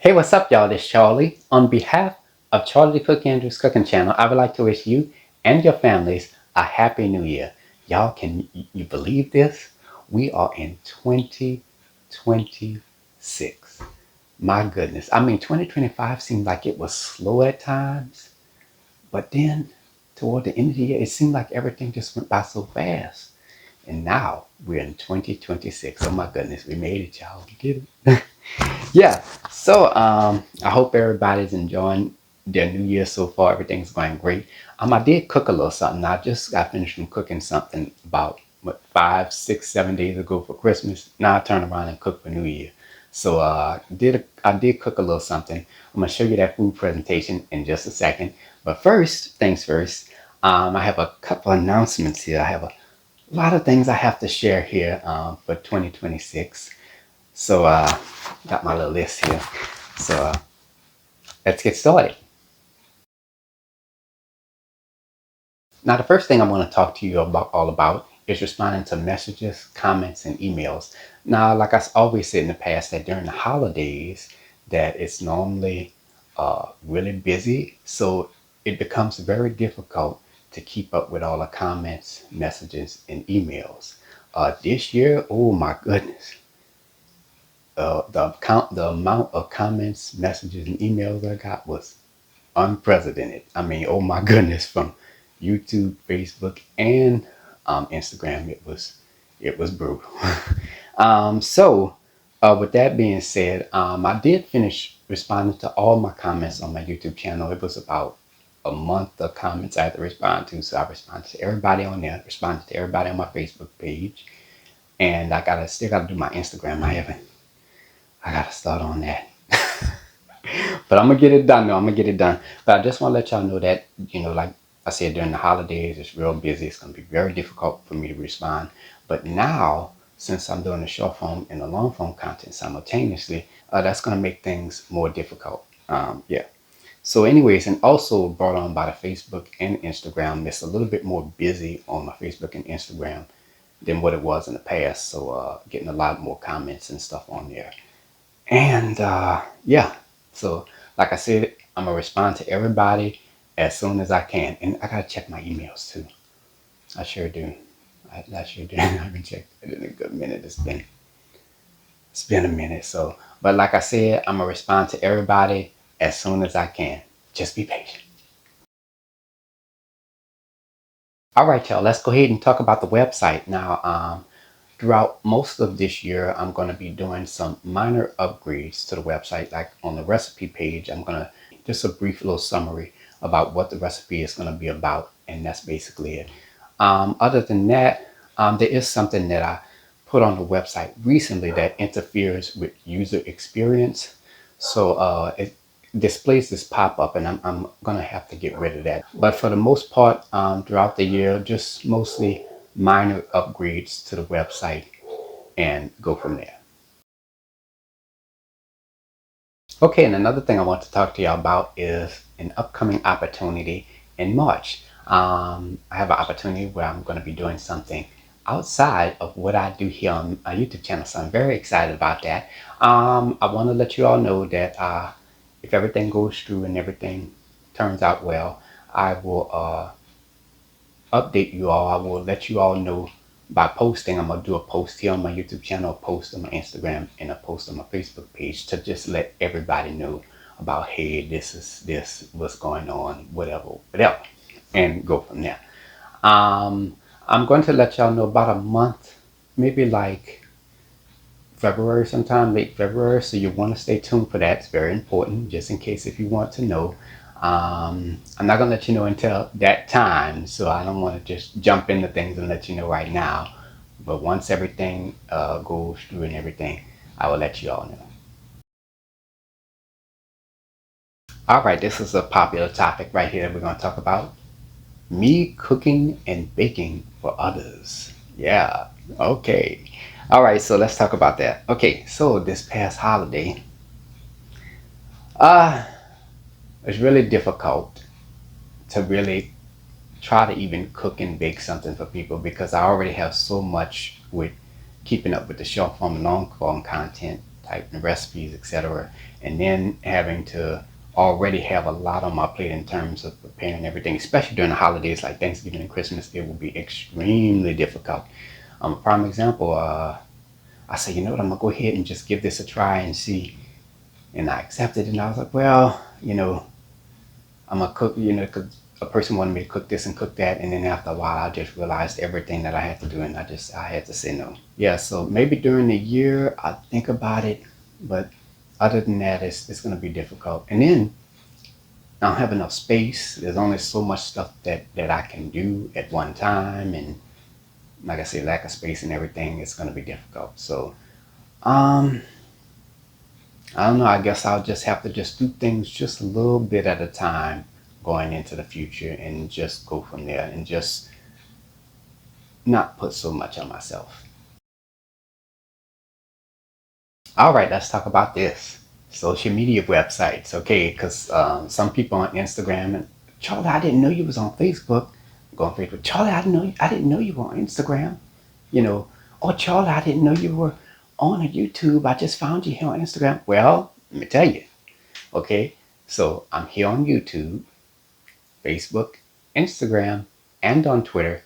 Hey, what's up, y'all? This is Charlie. On behalf of Charlie the Cook and Andrews Cooking Channel, I would like to wish you and your families a Happy New Year. Y'all, can you believe this? We are in 2026. My goodness. I mean, 2025 seemed like it was slow at times, but then toward the end of the year, it seemed like everything just went by so fast. And now we're in 2026. Oh my goodness, we made it, y'all. We did it. Yeah. So I hope everybody's enjoying their new year so far. Everything's going great. I did cook a little something. I just got finished from cooking something about what 5, 6, 7 days ago for Christmas. Now I turn around and cook for New Year. So I did cook a little something. I'm gonna show you that food presentation in just a second. But first, things first. I have a couple announcements here. I have a lot of things I have to share here for 2026. So got my little list here. So let's get started. Now, the first thing I want to talk to you about all about is responding to messages, comments, and emails. Now, like I always said in the past, that during the holidays, that it's normally really busy, so it becomes very difficult to keep up with all the comments, messages, and emails. This year, oh my goodness, the amount of comments, messages, and emails I got was unprecedented. I mean, oh my goodness, from YouTube, Facebook, and Instagram, it was brutal. With that being said, I did finish responding to all my comments on my YouTube channel. It was about a month of comments I had to respond to, so I responded to everybody on there, responded to everybody on my Facebook page, and still gotta do my Instagram. I gotta start on that. But I'm gonna get it done though. I'm gonna get it done. But I just want to let y'all know that, like I said, during the holidays, it's real busy. It's gonna be very difficult for me to respond. But now, since I'm doing the short form and the long form content simultaneously, that's gonna make things more difficult. Yeah. So, anyways, and also brought on by the Facebook and Instagram, it's a little bit more busy on my Facebook and Instagram than what it was in the past. So, getting a lot more comments and stuff on there. And yeah, so like I said, I'm gonna respond to everybody as soon as I can. And I gotta check my emails too. I sure do. I sure do. I haven't checked it in a good minute. It's been a minute. So, but like I said, I'm gonna respond to everybody as soon as I can. Just be patient. All right, y'all. Let's go ahead and talk about the website now. Throughout most of this year, I'm going to be doing some minor upgrades to the website. Like on the recipe page, I'm going to just a brief little summary about what the recipe is going to be about, and that's basically it. Other than that, there is something that I put on the website recently that interferes with user experience. So it displays this pop-up, and I'm going to have to get rid of that. But for the most part, throughout the year, just mostly minor upgrades to the website and go from there. Okay, and another thing I want to talk to y'all about is an upcoming opportunity in March. I have an opportunity where I'm going to be doing something outside of what I do here on my YouTube channel, so I'm very excited about that. I want to let you all know that if everything goes through and everything turns out well, I will update you all. I will let you all know by posting. I'm gonna do a post here on my YouTube channel, a post on my Instagram, and a post on my Facebook page to just let everybody know about, hey, this what's going on, whatever, and go from there. I'm going to let y'all know about a month, maybe like February sometime, late February. So you want to stay tuned for that. It's very important, just in case if you want to know. I'm not gonna let you know until that time, so I don't want to just jump into things and let you know right now. But once everything goes through and everything, I will let you all know. All right, this is a popular topic right here that we're gonna talk about. Me cooking and baking for others. Yeah, okay. All right, so let's talk about that. Okay, so this past holiday, uh, it's really difficult to really try to even cook and bake something for people because I already have so much with keeping up with the short form and long form content type in recipes, etc. And then having to already have a lot on my plate in terms of preparing everything, especially during the holidays like Thanksgiving and Christmas, it will be extremely difficult. A prime example, I said, you know what, I'm gonna go ahead and just give this a try and see. And I accepted it, and I was like, well, I'm gonna cook, because a person wanted me to cook this and cook that, and then after a while, I just realized everything that I had to do, and I had to say no. Yeah, so maybe during the year I think about it, but other than that, it's gonna be difficult. And then I don't have enough space. There's only so much stuff that I can do at one time, and like I said, lack of space and everything, it's gonna be difficult. So, um, I don't know. I guess I'll just have to just do things just a little bit at a time going into the future and just go from there and just not put so much on myself. All right, let's talk about this. Social media websites, okay? Because some people on Instagram and Charlie, I didn't know you was on Facebook. Go on Facebook. Charlie, I didn't know you were on Instagram. You know, oh Charlie, I didn't know you were on a YouTube. I just found you here on Instagram. Well, let me tell you, okay? So I'm here on YouTube, Facebook, Instagram, and on Twitter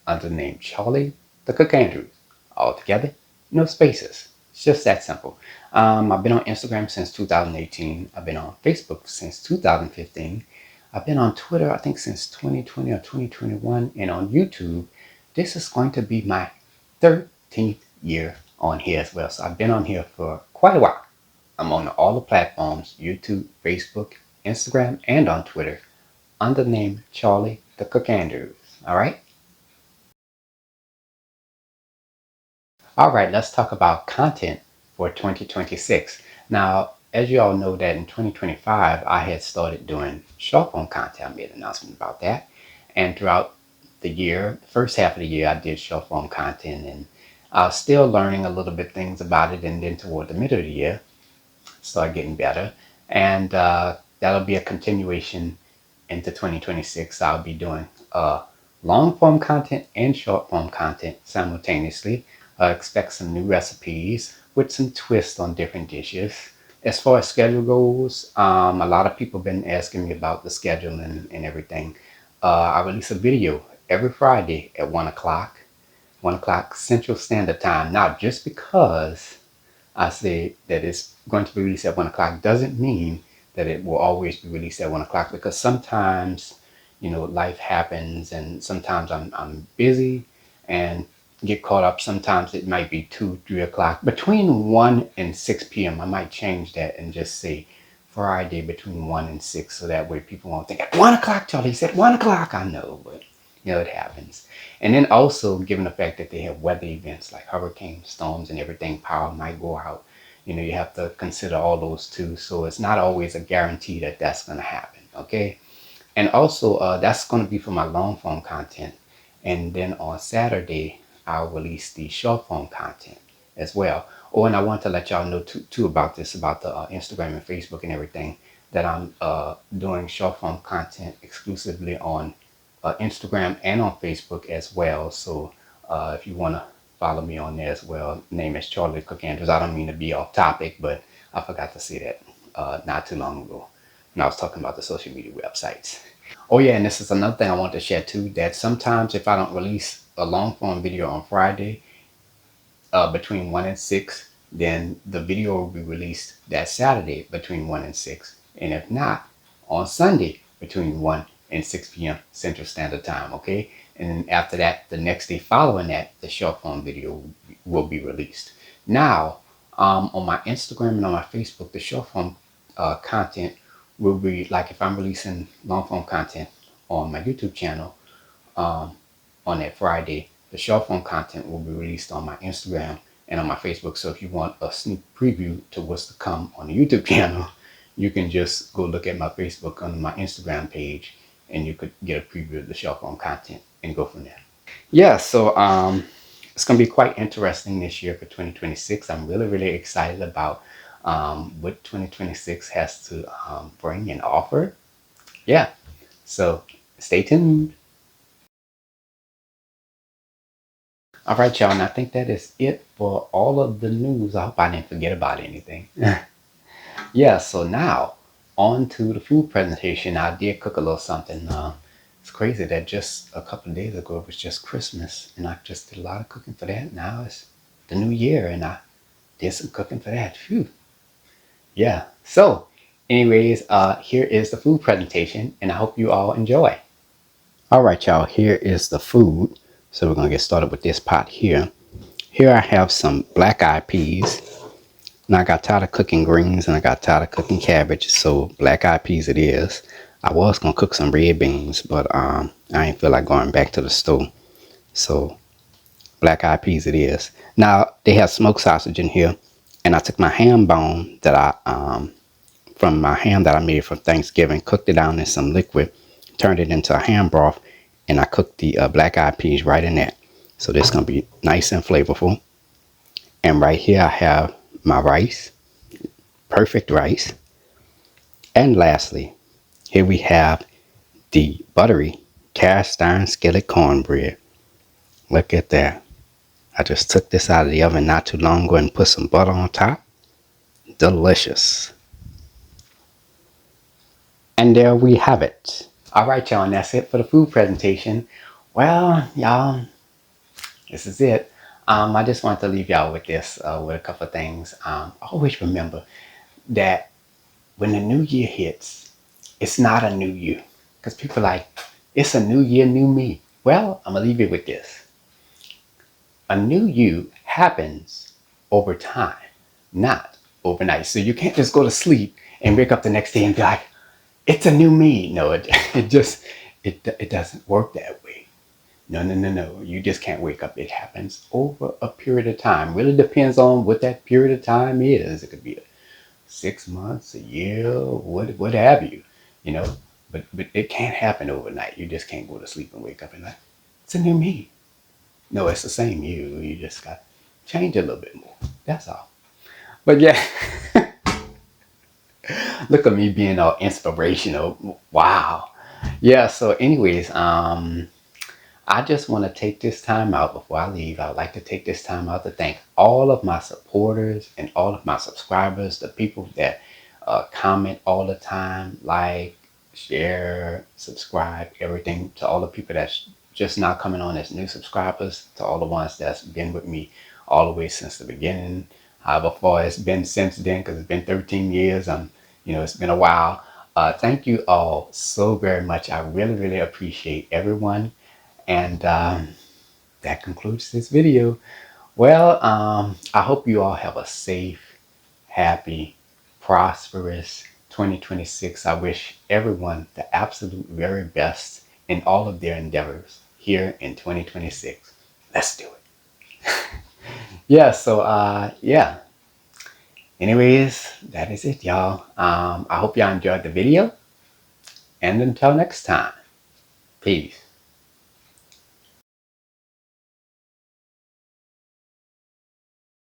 under the name Charlie the Cook Andrews. All together, no spaces. It's just that simple. I've been on Instagram since 2018. I've been on Facebook since 2015. I've been on Twitter, I think, since 2020 or 2021. And on YouTube, this is going to be my 13th year on here as well. So I've been on here for quite a while. I'm on all the platforms, YouTube, Facebook, Instagram, and on Twitter under the name Charlie the Cook Andrews. All right. All right, let's talk about content for 2026. Now, as you all know that in 2025, I had started doing short form content. I made an announcement about that. And throughout the year, the first half of the year, I did short form content and I was still learning a little bit things about it. And then toward the middle of the year, start getting better. And that'll be a continuation into 2026. I'll be doing long form content and short form content simultaneously. Expect some new recipes with some twists on different dishes. As far as schedule goes, a lot of people have been asking me about the schedule and everything. I release a video every Friday at 1 o'clock Central Standard Time. Now, just because I say that it's going to be released at 1 o'clock doesn't mean that it will always be released at 1 o'clock because sometimes, life happens and sometimes I'm busy and get caught up. Sometimes it might be 2, 3 o'clock. Between 1 and 6 p.m., I might change that and just say Friday between 1 and 6 so that way people won't think at 1 o'clock, Charlie said 1 o'clock. I know, but it happens. And then also, given the fact that they have weather events like hurricanes, storms, and everything, power might go out. You have to consider all those too. So it's not always a guarantee that that's going to happen. Okay. And also, that's going to be for my long form content. And then on Saturday, I'll release the short form content as well. Oh, and I want to let y'all know too about this, about the Instagram and Facebook and everything, that I'm doing short form content exclusively on Instagram and on Facebook as well. So if you want to follow me on there as well, name is Charlie Cook Andrews. I don't mean to be off topic, but I forgot to say that not too long ago when I was talking about the social media websites. Oh yeah, and this is another thing I want to share too, that sometimes if I don't release a long form video on Friday, between 1 and 6, then the video will be released that Saturday between 1 and 6. And if not, on Sunday between 1 and 6 p.m. Central Standard Time, okay? And then after that, the next day following that, the short form video will be released. Now, on my Instagram and on my Facebook, the short form content will be like if I'm releasing long form content on my YouTube channel, on that Friday, the short form content will be released on my Instagram and on my Facebook. So if you want a sneak preview to what's to come on the YouTube channel, you can just go look at my Facebook on my Instagram page and you could get a preview of the short form content and go from there. Yeah, so it's going to be quite interesting this year for 2026. I'm really, really excited about what 2026 has to bring and offer. Yeah, so stay tuned. All right, y'all. And I think that is it for all of the news. I hope I didn't forget about anything. Yeah, so now on to the food presentation. I did cook a little something. It's crazy that just a couple of days ago it was just Christmas, and I just did a lot of cooking for that. Now it's the new year, and I did some cooking for that. Phew. Yeah. So, anyways, here is the food presentation, and I hope you all enjoy. All right, y'all. Here is the food. So we're gonna get started with this pot here. Here I have some black eyed peas. And I got tired of cooking greens and I got tired of cooking cabbage, so black eyed peas it is. I was gonna cook some red beans, but I ain't feel like going back to the store. So black eyed peas it is. Now they have smoked sausage in here, and I took my ham bone that I from my ham that I made for Thanksgiving, cooked it down in some liquid, turned it into a ham broth, and I cooked the black eyed peas right in that. So this is gonna be nice and flavorful. And right here I have my rice, perfect rice. And lastly, here we have the buttery cast iron skillet cornbread. Look at that. I just took this out of the oven not too long ago and put some butter on top. Delicious. And there we have it. All right, y'all, and that's it for the food presentation. Well, y'all, this is it. I just wanted to leave y'all with this, with a couple of things. Always remember that when the new year hits, it's not a new you. Because people are like, it's a new year, new me. Well, I'm going to leave you with this. A new you happens over time, not overnight. So you can't just go to sleep and wake up the next day and be like, it's a new me. No, it doesn't work that way. No. You just can't wake up. It happens over a period of time. Really depends on what that period of time is. It could be 6 months, a year, what have you, you know. But it can't happen overnight. You just can't go to sleep and wake up and like, it's a new me. No, it's the same you. You just got to change a little bit more. That's all. But yeah, look at me being all inspirational. Wow. Yeah. So, anyways, I just want to take this time out before I leave. I would like to take this time out to thank all of my supporters and all of my subscribers, the people that comment all the time, like, share, subscribe, everything. To all the people that's just now coming on as new subscribers, to all the ones that's been with me all the way since the beginning, however far it's been since then, because it's been 13 years. It's been a while. Thank you all so very much. I really appreciate everyone. And that concludes this video. Well, I hope you all have a safe, happy, prosperous 2026. I wish everyone the absolute very best in all of their endeavors here in 2026. Let's do it. Yeah, so yeah. Anyways, that is it, y'all. I hope y'all enjoyed the video. And until next time, peace.